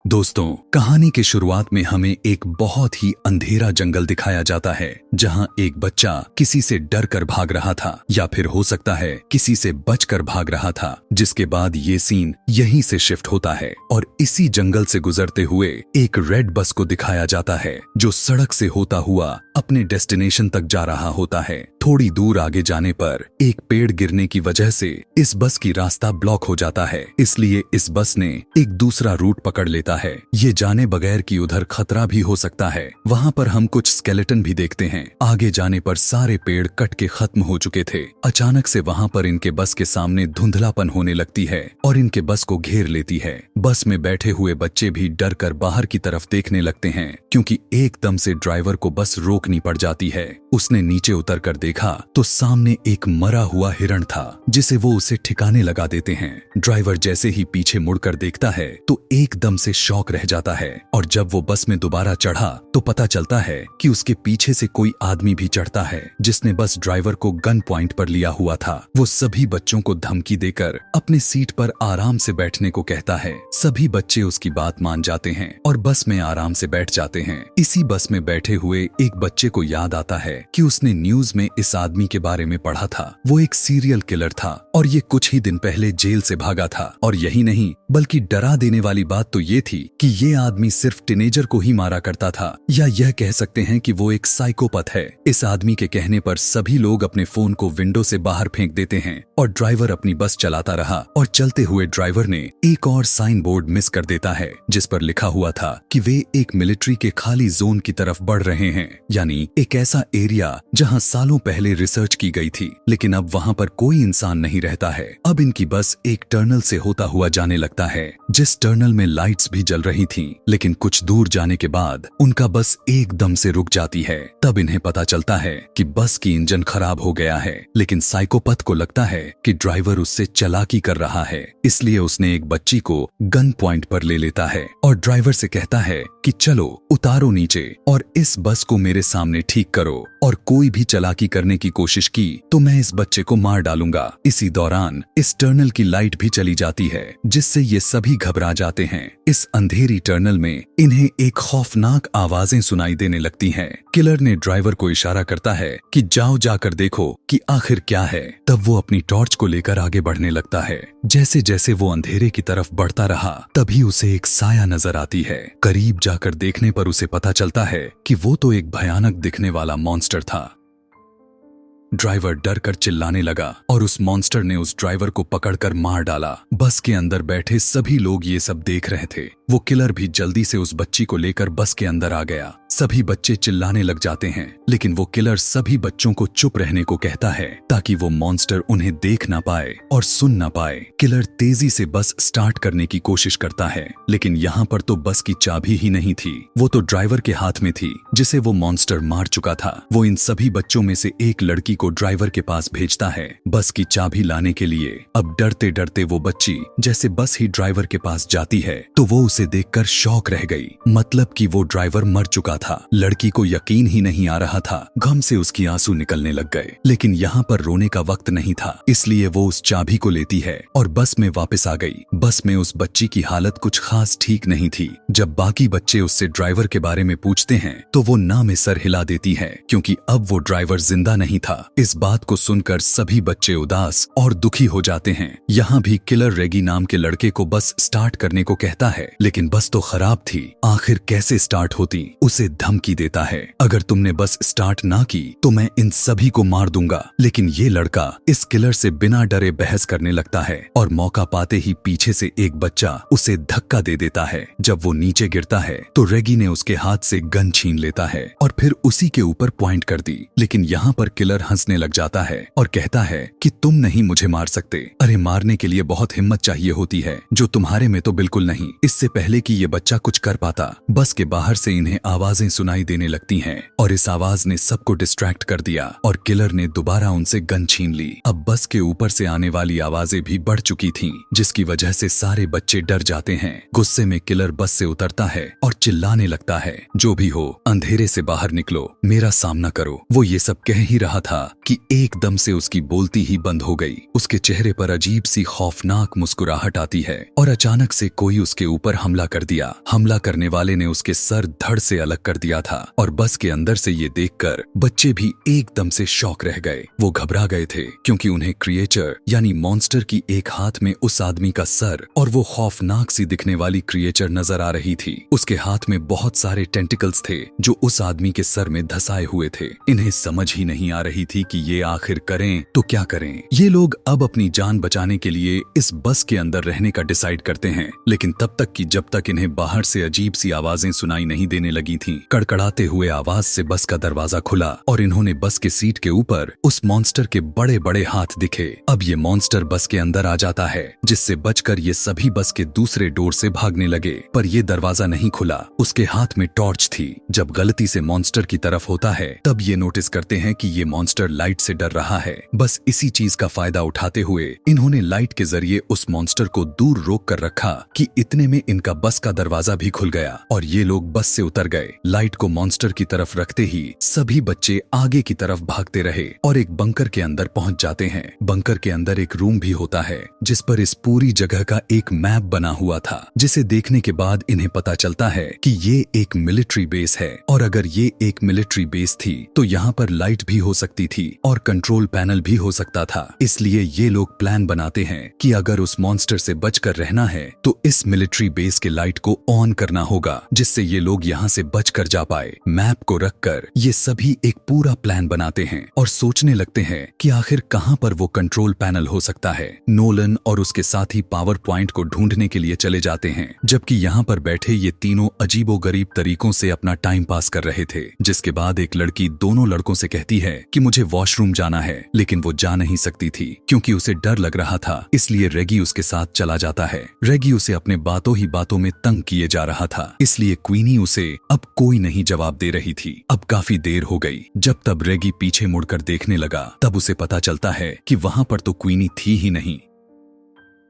दोस्तों, कहानी की शुरुआत में हमें एक बहुत ही अंधेरा जंगल दिखाया जाता है जहां एक बच्चा किसी से डर कर भाग रहा था या फिर हो सकता है किसी से बचकर भाग रहा था। जिसके बाद ये सीन यहीं से शिफ्ट होता है और इसी जंगल से गुजरते हुए एक रेड बस को दिखाया जाता है जो सड़क से होता हुआ अपने डेस्टिनेशन तक जा रहा होता है। थोड़ी दूर आगे जाने पर एक पेड़ गिरने की वजह से इस बस की रास्ता ब्लॉक हो जाता है, इसलिए इस बस ने एक दूसरा रूट पकड़ लेता है, ये जाने बगैर कि उधर खतरा भी हो सकता है। वहाँ पर हम कुछ स्केलेटन भी देखते हैं। आगे जाने पर सारे पेड़ कट के खत्म हो चुके थे। अचानक से वहाँ पर इनके बस के सामने धुंधलापन होने लगती है और इनके बस को घेर लेती है। बस में बैठे हुए बच्चे भी डर कर बाहर की तरफ देखने लगते हैं क्योंकि एकदम से ड्राइवर को बस रोकनी पड़ जाती है। उसने नीचे उतर कर देखा तो सामने एक मरा हुआ हिरण था जिसे वो उसे ठिकाने लगा देते हैं। ड्राइवर जैसे ही पीछे मुड़कर देखता है तो एकदम से शॉक रह जाता है और जब वो बस में दोबारा चढ़ा तो पता चलता है कि उसके पीछे से कोई आदमी भी चढ़ता है जिसने बस ड्राइवर को गन पॉइंट पर लिया हुआ था। वो सभी बच्चों को धमकी देकर अपने सीट पर आराम से बैठने को कहता है। सभी बच्चे उसकी बात मान जाते हैं और बस में आराम से बैठ जाते हैं। इसी बस में बैठे हुए एक बच्चे को याद आता है कि उसने न्यूज में इस आदमी के बारे में पढ़ा था। वो एक सीरियल किलर था और ये कुछ ही दिन पहले जेल से भागा था। और यही नहीं बल्कि डरा देने वाली बात तो ये थी कि ये आदमी सिर्फ टीनेजर को ही मारा करता था, या यह कह सकते हैं कि वो एक साइकोपैथ है। इस आदमी के कहने पर सभी लोग अपने फोन को विंडो से बाहर फेंक देते हैं और ड्राइवर अपनी बस चलाता रहा। और चलते हुए ड्राइवर ने एक और साइन बोर्ड मिस कर देता है जिस पर लिखा हुआ था कि वे एक मिलिट्री के खाली जोन की तरफ बढ़ रहे हैं, यानी एक ऐसा एरिया जहां सालों पहले रिसर्च की गई थी लेकिन अब वहां पर कोई इंसान नहीं रहता है। अब इनकी बस एक टनल से होता हुआ जाने लगता है जिस टनल में लाइट्स भी जल रही थीं, लेकिन कुछ दूर जाने के बाद उनका बस एकदम से रुक जाती है। तब इन्हें पता चलता है कि बस की इंजन खराब हो गया है, लेकिन साइकोपैथ को लगता है कि ड्राइवर उससे चालाकी कर रहा है, इसलिए उसने एक बच्ची को गन पॉइंट पर ले लेता है और ड्राइवर से कहता है कि चलो उतारो नीचे और इस बस को मेरे सामने ठीक करो, और कोई भी चालाकी करने की कोशिश की तो मैं इस बच्चे को मार डालूंगा। इसी दौरान इस टनल की लाइट भी चली जाती है जिससे ये सभी घबरा जाते हैं। इस अंधेरी टनल में इन्हें एक खौफनाक आवाजें सुनाई देने लगती हैं। किलर ने ड्राइवर को इशारा करता है कि जाओ जाकर देखो कि आखिर क्या है। तब वो अपनी टॉर्च को लेकर आगे बढ़ने लगता है। जैसे जैसे वो अंधेरे की तरफ बढ़ता रहा तभी उसे एक साया नजर आती है। करीब जाकर देखने पर उसे पता चलता है कि वो तो एक भयानक दिखने वाला मॉन्स्टर था। ड्राइवर डर कर चिल्लाने लगा और उस मॉन्स्टर ने उस ड्राइवर को पकड़कर मार डाला। बस के अंदर बैठे सभी लोग ये सब देख रहे थे। वो किलर भी जल्दी से उस बच्ची को लेकर बस के अंदर आ गया। सभी बच्चे चिल्लाने लग जाते हैं लेकिन वो किलर सभी बच्चों को चुप रहने को कहता है ताकि वो मॉन्स्टर उन्हें देख ना पाए और सुन ना पाए। किलर तेजी से बस स्टार्ट करने की कोशिश करता है लेकिन यहाँ पर तो बस की चाबी ही नहीं थी, वो तो ड्राइवर के हाथ में थी जिसे वो मॉन्स्टर मार चुका था। वो इन सभी बच्चों में से एक लड़की को ड्राइवर के पास भेजता है बस की चाबी लाने के लिए। अब डरते डरते वो बच्ची जैसे बस ही ड्राइवर के पास जाती है तो वो उसे देखकर शॉक रह गई, मतलब कि वो ड्राइवर मर चुका था। लड़की को यकीन ही नहीं आ रहा था। गम से उसकी आंसू निकलने लग गए, लेकिन यहाँ पर रोने का वक्त नहीं था, इसलिए वो उस चाबी को लेती है और बस में वापस आ गई। बस में उस बच्ची की हालत कुछ खास ठीक नहीं थी। जब बाकी बच्चे उससे ड्राइवर के बारे में पूछते हैं तो वो ना में सर हिला देती है क्योंकि अब वो ड्राइवर जिंदा नहीं था। इस बात को सुनकर सभी बच्चे उदास और दुखी हो जाते हैं। यहाँ भी किलर रेगी नाम के लड़के को बस स्टार्ट करने को कहता है लेकिन बस तो खराब थी, आखिर कैसे स्टार्ट होती। उसे धमकी देता है अगर तुमने बस स्टार्ट ना की तो मैं इन सभी को मार दूंगा। लेकिन ये लड़का इस किलर से बिना डरे बहस करने लगता है और मौका पाते ही पीछे से एक बच्चा उसे धक्का दे देता है। जब वो नीचे गिरता है तो रेगी ने उसके हाथ से गन छीन लेता है और फिर उसी के ऊपर पॉइंट कर दी। लेकिन यहाँ पर किलर हंसने लग जाता है और कहता है कि तुम नहीं मुझे मार सकते। अरे मारने के लिए बहुत हिम्मत चाहिए होती है जो तुम्हारे में तो बिल्कुल नहीं। इससे पहले कि ये बच्चा कुछ कर पाता बस के बाहर से इन्हें आवाजें सुनाई देने लगती हैं और इस आवाज ने सबको डिस्ट्रैक्ट कर दिया और किलर ने दोबारा उनसे गन छीन ली। अब बस के ऊपर से आने वाली आवाजें भी बढ़ चुकी थीं, जिसकी वजह से सारे बच्चे डर जाते हैं। गुस्से में किलर बस से उतरता है और चिल्लाने लगता है जो भी हो अंधेरे से बाहर निकलो, मेरा सामना करो। वो ये सब कह ही रहा था कि एकदम से उसकी बोलती ही बंद हो गई। उसके चेहरे पर अजीब सी खौफनाक मुस्कुराहट आती है और अचानक से कोई उसके ऊपर हमला कर दिया। हमला करने वाले ने उसके सर धड़ से अलग कर दिया था और बस के अंदर से ये देखकर बच्चे भी एकदम से शॉक रह गए। वो घबरा गए थे क्योंकि उन्हें क्रिएचर यानी मॉन्स्टर की एक हाथ में उस आदमी का सर और वो खौफनाक सी दिखने वाली क्रिएचर नजर आ रही थी। उसके हाथ में बहुत सारे टेंटिकल्स थे जो उस आदमी के सर में धसाए हुए थे। इन्हें समझ ही नहीं आ रही थी कि ये आखिर करें तो क्या करें। ये लोग अब अपनी जान बचाने के लिए इस बस के अंदर रहने का डिसाइड करते हैं, लेकिन तब तक कि जब तक इन्हें बाहर से अजीब सी आवाजें सुनाई नहीं देने लगी थीं। कड़कड़ाते हुए आवाज से बस का दरवाजा खुला और इन्होंने बस के सीट के ऊपर उस मॉन्स्टर के बड़े बड़े हाथ दिखे। अब ये मॉन्स्टर बस के अंदर आ जाता है, जिससे बचकर ये सभी बस के दूसरे डोर से भागने लगे, पर ये दरवाजा नहीं खुला। उसके हाथ में टॉर्च थी। जब गलती से मॉन्स्टर की तरफ होता है तब ये नोटिस करते हैं कि ये मॉन्स्टर लाइट से डर रहा है। बस इसी चीज का फायदा उठाते हुए इन्होंने लाइट के जरिए उस मॉन्स्टर को दूर रोक कर रखा कि इतने में इनका बस का दरवाजा भी खुल गया और ये लोग बस से उतर गए। लाइट को मॉन्स्टर की तरफ रखते ही सभी बच्चे आगे की तरफ भागते रहे और एक बंकर के अंदर पहुंच जाते हैं। बंकर के अंदर एक रूम भी होता है जिस पर इस पूरी जगह का एक मैप बना हुआ था, जिसे देखने के बाद इन्हें पता चलता है कि ये एक मिलिट्री बेस है और अगर ये एक मिलिट्री बेस थी तो यहाँ पर लाइट भी हो सकती थी और कंट्रोल पैनल भी हो सकता था। इसलिए ये लोग प्लान बनाते हैं कि अगर उस मॉन्स्टर से बचकर रहना है तो इस मिलिट्री बेस के लाइट को ऑन करना होगा, जिससे ये लोग यहाँ से बचकर जा पाए। मैप को रखकर ये सभी एक पूरा प्लान बनाते हैं और सोचने लगते हैं कि आखिर कहाँ पर वो कंट्रोल पैनल हो सकता है। नोलन और उसके साथी पावर पॉइंट को ढूंढने के लिए चले जाते हैं, जबकि यहाँ पर बैठे ये तीनों अजीबोगरीब तरीकों से अपना टाइम पास कर रहे थे। जिसके बाद एक लड़की दोनों लड़कों से कहती है कि मुझे वॉशरूम जाना है, लेकिन वो जा नहीं सकती थी क्योंकि उसे डर लग रहा था। इसलिए रेगी उसके साथ चला जाता है। रेगी उसे अपने बातों ही बातों में तंग किए जा रहा था, इसलिए क्वीनी उसे अब कोई नहीं जवाब दे रही थी। अब काफी देर हो गई। जब तब रेगी पीछे मुड़कर देखने लगा तब उसे पता चलता है कि वहां पर तो क्वीनी थी ही नहीं,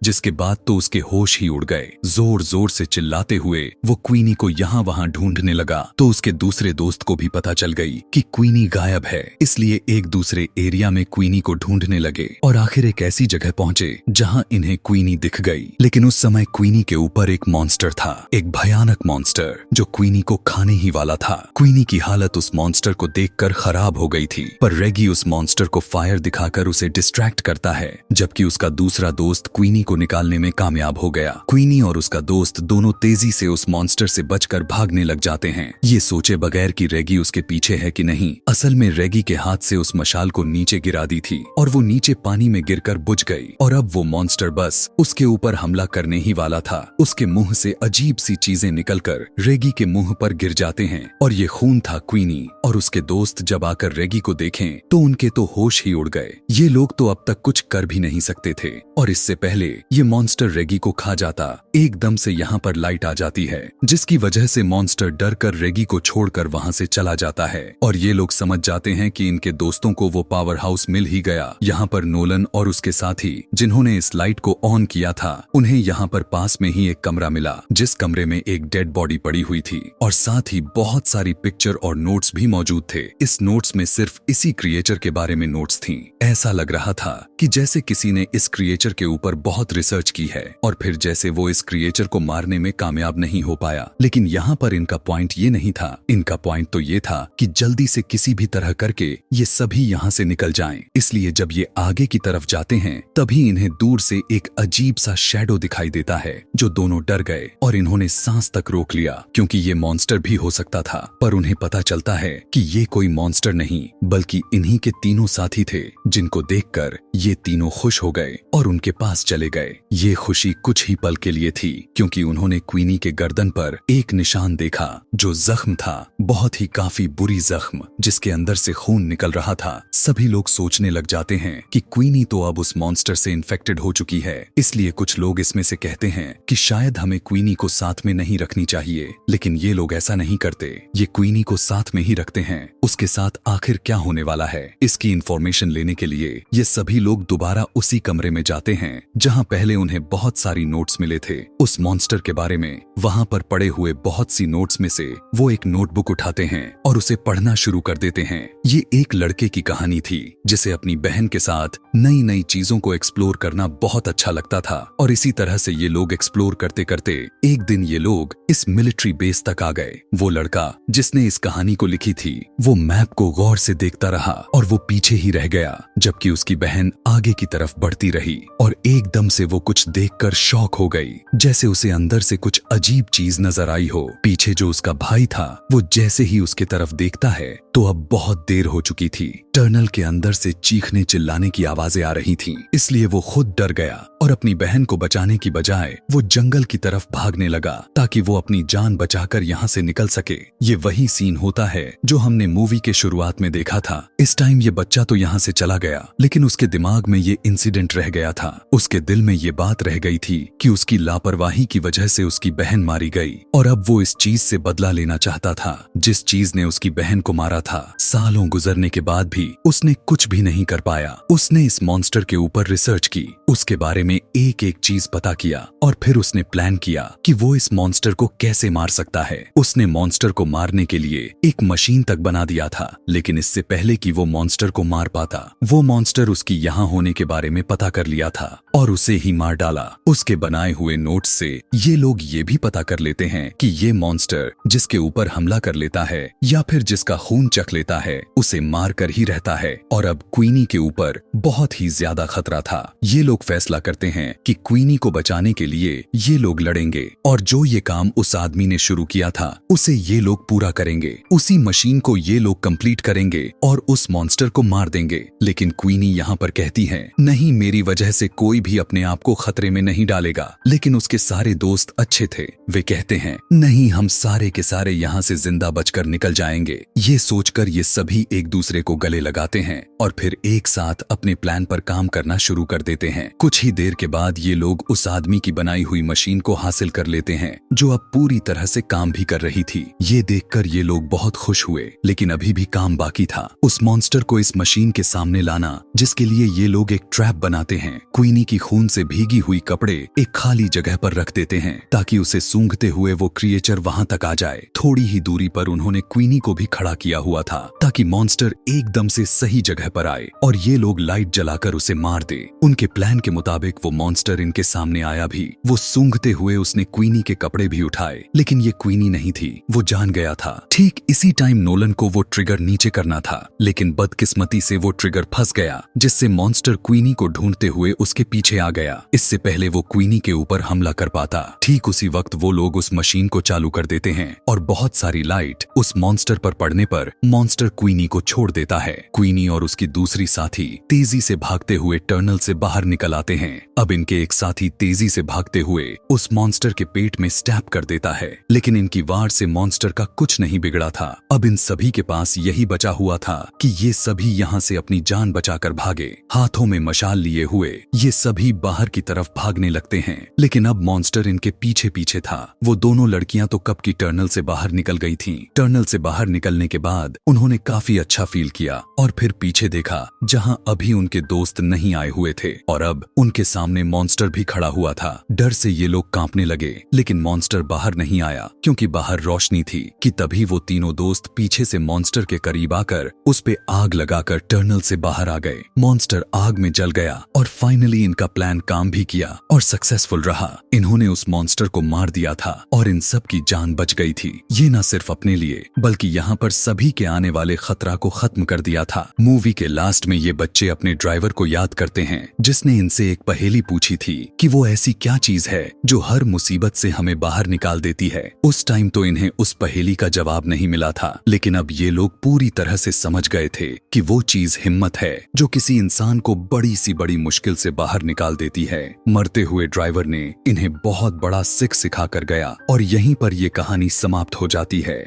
जिसके बाद तो उसके होश ही उड़ गए। जोर जोर से चिल्लाते हुए वो क्वीनी को यहाँ वहाँ ढूंढने लगा तो उसके दूसरे दोस्त को भी पता चल गई कि क्वीनी गायब है। इसलिए एक दूसरे एरिया में क्वीनी को ढूंढने लगे और आखिर एक ऐसी जगह पहुंचे जहाँ इन्हें क्वीनी दिख गई। लेकिन उस समय क्वीनी के ऊपर एक मॉन्स्टर था, एक भयानक मॉन्स्टर जो क्वीनी को खाने ही वाला था। क्वीनी की हालत उस मॉन्स्टर को देखकर खराब हो गई थी, पर रेगी उस मॉन्स्टर को फायर दिखाकर उसे डिस्ट्रैक्ट करता है, जबकि उसका दूसरा दोस्त क्वीनी को निकालने में कामयाब हो गया। क्वीनी और उसका दोस्त दोनों तेजी से उस मॉन्स्टर से बचकर भागने लग जाते हैं, ये सोचे बगैर कि रेगी उसके पीछे है कि नहीं। असल में रेगी के हाथ से उस मशाल को नीचे गिरा दी थी और वो नीचे पानी में गिरकर बुझ गई और अब वो मॉन्स्टर बस उसके ऊपर हमला करने ही वाला था। उसके मुंह से अजीब सी चीजें निकलकर रेगी के मुंह पर गिर जाते हैं और ये खून था। क्वीनी और उसके दोस्त जब आकर रेगी को देखें तो उनके तो होश ही उड़ गए। ये लोग तो अब तक कुछ कर भी नहीं सकते थे और इससे पहले ये मॉन्स्टर रेगी को खा जाता। एकदम से यहाँ पर लाइट आ जाती है, जिसकी वजह से मॉन्स्टर डर कर रेगी को छोड़कर वहाँ से चला जाता है और ये लोग समझ जाते हैं कि इनके दोस्तों को वो पावर हाउस मिल ही गया। यहाँ पर नोलन और उसके साथी जिन्होंने इस लाइट को ऑन किया था, उन्हें यहाँ पर पास में ही एक कमरा मिला, जिस कमरे में एक डेड बॉडी पड़ी हुई थी और साथ ही बहुत सारी पिक्चर और नोट्स भी मौजूद थे। इस नोट्स में सिर्फ इसी क्रिएचर के बारे में नोट्स थी। ऐसा लग रहा था कि जैसे किसी ने इस क्रिएचर के ऊपर बहुत रिसर्च की है और फिर जैसे वो इस क्रिएचर को मारने में कामयाब नहीं हो पाया। लेकिन यहाँ पर इनका पॉइंट ये नहीं था, इनका पॉइंट तो ये था कि जल्दी से किसी भी तरह करके ये सभी यहाँ से निकल जाएं। इसलिए जब ये आगे की तरफ जाते हैं तभी इन्हें दूर से एक अजीब सा शैडो दिखाई देता है, जो दोनों डर गए और इन्होंने सांस तक रोक लिया क्योंकि ये मॉन्स्टर भी हो सकता था। पर उन्हें पता चलता है कि ये कोई मॉन्स्टर नहीं बल्कि इन्हीं के तीनों साथी थे, जिनको देखकर ये तीनों खुश हो गए और उनके पास चले गए। ये खुशी कुछ ही पल के लिए थी क्योंकि उन्होंने क्वीनी के गर्दन पर एक निशान देखा जो जख्म था, बहुत ही काफी बुरी जख्म जिसके अंदर से खून निकल रहा था। सभी लोग सोचने लग जाते हैं कि क्वीनी तो अब उस मॉन्स्टर से इन्फेक्टेड हो चुकी है। इसलिए कुछ लोग इसमें से कहते हैं कि शायद हमें क्वीनी को साथ में नहीं रखनी चाहिए, लेकिन ये लोग ऐसा नहीं करते। ये क्वीनी को साथ में ही रखते हैं। उसके साथ आखिर क्या होने वाला है, इसकी इंफॉर्मेशन लेने के लिए ये सभी लोग दोबारा उसी कमरे में जाते हैं जहाँ पहले उन्हें बहुत सारी नोट्स मिले थे उस मॉन्स्टर के बारे में। वहाँ पर पड़े हुए बहुत सी नोट्स में से वो एक नोटबुक उठाते हैं और उसे पढ़ना शुरू कर देते हैं। ये एक लड़के की कहानी थी जिसे अपनी बहन के साथ नई नई चीजों को एक्सप्लोर करना बहुत अच्छा लगता था और इसी तरह से ये लोग एक्सप्लोर करते करते एक दिन ये लोग इस मिलिट्री बेस तक आ गए। वो लड़का जिसने इस कहानी को लिखी थी वो मैप को गौर से देखता रहा और वो पीछे ही रह गया, जबकि उसकी बहन आगे की तरफ बढ़ती रही और एकदम से वो कुछ देखकर शॉक हो गई, जैसे उसे अंदर से कुछ अजीब चीज नजर आई हो। पीछे जो उसका भाई था वो जैसे ही उसके तरफ देखता है तो अब बहुत देर हो चुकी थी। टनल के अंदर से चीखने चिल्लाने की आवाजें आ रही थीं, इसलिए वो खुद डर गया और अपनी बहन को बचाने की बजाय वो जंगल की तरफ भागने लगा ताकि वो अपनी जान बचाकर यहाँ से निकल सके। ये वही सीन होता है जो हमने मूवी के शुरुआत में देखा था। इस टाइम ये बच्चा तो यहाँ से चला गया, लेकिन उसके दिमाग में ये इंसिडेंट रह गया था। उसके दिल में ये बात रह गई थी कि उसकी लापरवाही की वजह से उसकी बहन मारी गई और अब वो इस चीज से बदला लेना चाहता था जिस चीज ने उसकी बहन को मारा था। सालों गुजरने के बाद भी उसने कुछ भी नहीं कर पाया। उसने इस मॉन्स्टर के ऊपर रिसर्च की, उसके बारे में एक एक चीज पता किया और फिर उसने प्लान किया कि वो इस मॉन्स्टर को कैसे मार सकता है। उसने मॉन्स्टर को मारने के लिए एक मशीन तक बना दिया था, लेकिन इससे पहले कि वो मॉन्स्टर को मार पाता वो मॉन्स्टर उसकी यहाँ होने के बारे में पता कर लिया था और उसे ही मार डाला। उसके बनाए हुए नोट्स से ये लोग ये भी पता कर लेते हैं कि ये मॉन्स्टर जिसके ऊपर हमला कर लेता है या फिर जिसका खून चख लेता है उसे मार कर ही रहता है और अब क्वीनी के ऊपर बहुत ही ज्यादा खतरा था। ये लोग फैसला करते हैं कि क्वीनी को बचाने के लिए ये लोग लड़ेंगे और जो ये काम उस आदमी ने शुरू किया था उसे ये लोग पूरा करेंगे। उसी मशीन को ये लोग कंप्लीट करेंगे और उस मॉन्स्टर को मार देंगे। लेकिन क्वीनी यहाँ पर कहती है, नहीं, मेरी वजह से कोई भी अपने आप को खतरे में नहीं डालेगा। लेकिन उसके सारे दोस्त अच्छे थे, वे कहते हैं नहीं, हम सारे के सारे यहाँ से जिंदा बचकर निकल जाएंगे। ये सोचकर ये सभी एक दूसरे को गले लगाते हैं और फिर एक साथ अपने प्लान पर काम करना शुरू कर देते हैं। कुछ ही देर के बाद ये लोग उस आदमी की बनाई हुई मशीन को हासिल कर लेते हैं जो अब पूरी तरह से काम भी कर रही थी। ये देखकर ये लोग बहुत खुश हुए, लेकिन अभी भी काम बाकी था। उस मॉन्स्टर को इस मशीन के सामने लाना, जिसके लिए ये लोग एक ट्रैप बनाते हैं। क्वीनी की खून से भीगी हुई कपड़े एक खाली जगह पर रख देते हैं ताकि उसे सूंघते हुए वो क्रिएचर वहां तक आ जाए। थोड़ी ही दूरी पर उन्होंने क्वीनी को भी खड़ा किया हुआ था ताकि मॉन्स्टर एकदम से सही जगह पर आए और ये लोग लाइट जलाकर उसे मार दे। उनके प्लान के मुताबिक वो मॉन्स्टर इनके सामने आया भी। वो सूंघते हुए उसने क्वीनी के कपड़े भी उठाए, लेकिन ये क्वीनी नहीं थी, वो जान गया था। ठीक इसी टाइम नोलन को वो ट्रिगर नीचे करना था, लेकिन बदकिस्मती से वो ट्रिगर फंस गया, जिससे मॉन्स्टर क्वीनी को ढूंढते हुए उसके पीछे आ गया। इससे पहले वो क्वीनी के ऊपर हमला कर पाता। ठीक उसी वक्त वो लोग उस मशीन को चालू कर देते हैं और बहुत सारी लाइट उस मॉन्स्टर पर पड़ने पर मॉन्स्टर क्वीनी को छोड़ देता है। क्वीनी और उसकी दूसरी साथी तेजी से भागते हुए टनल से बाहर निकल आते हैं। अब इनके एक साथी तेजी से भागते हुए उस मॉन्स्टर के पेट में स्टैब कर देता है, लेकिन इनकी वार से मॉन्स्टर का कुछ नहीं बिगड़ा था। अब इन सभी के पास यही बचा हुआ था कि ये सभी यहाँ से अपनी जान बचाकर भागे। हाथों में मशाल लिए हुए ये सभी बाहर की तरफ भागने लगते हैं, लेकिन अब मॉन्स्टर इनके पीछे पीछे था। वो दोनों लड़कियां तो कब की टनल से बाहर निकल गई थीं। टनल से बाहर निकलने के बाद उन्होंने काफी अच्छा फील किया और फिर पीछे देखा जहां अभी उनके दोस्त नहीं आए हुए थे और अब उनके सामने मॉन्स्टर भी खड़ा हुआ था। डर से ये लोग कांपने लगे, लेकिन मॉन्स्टर बाहर नहीं आया क्योंकि बाहर रोशनी थी। कि तभी वो तीनों दोस्त पीछे से मॉन्स्टर के करीब आकर उस पे आग लगाकर टनल से बाहर आ गए। मॉन्स्टर आग में जल गया और फाइनली इनका प्लान काम भी किया और सक्सेसफुल रहा। इन्होंने उस मॉन्स्टर को मार दिया था और इन सब की जान बच गई थी। ये न सिर्फ अपने लिए बल्कि यहाँ पर सभी के आने वाले खतरा को खत्म कर दिया था। मूवी के लास्ट में ये बच्चे अपने ड्राइवर को याद करते हैं जिसने इनसे एक पहेली पूछी थी कि वो ऐसी क्या चीज है जो हर मुसीबत से हमें बाहर निकाल देती है। उस टाइम तो इन्हें उस पहेली का जवाब नहीं मिला था, लेकिन अब ये लोग पूरी तरह से समझ गए थे कि वो चीज हिम्मत है जो किसी इंसान को बड़ी सी बड़ी मुश्किल से बाहर निकाल देती है। मरते हुए ड्राइवर ने इन्हें बहुत बड़ा सिख सिखा कर गया और यहीं पर ये कहानी समाप्त हो जाती है।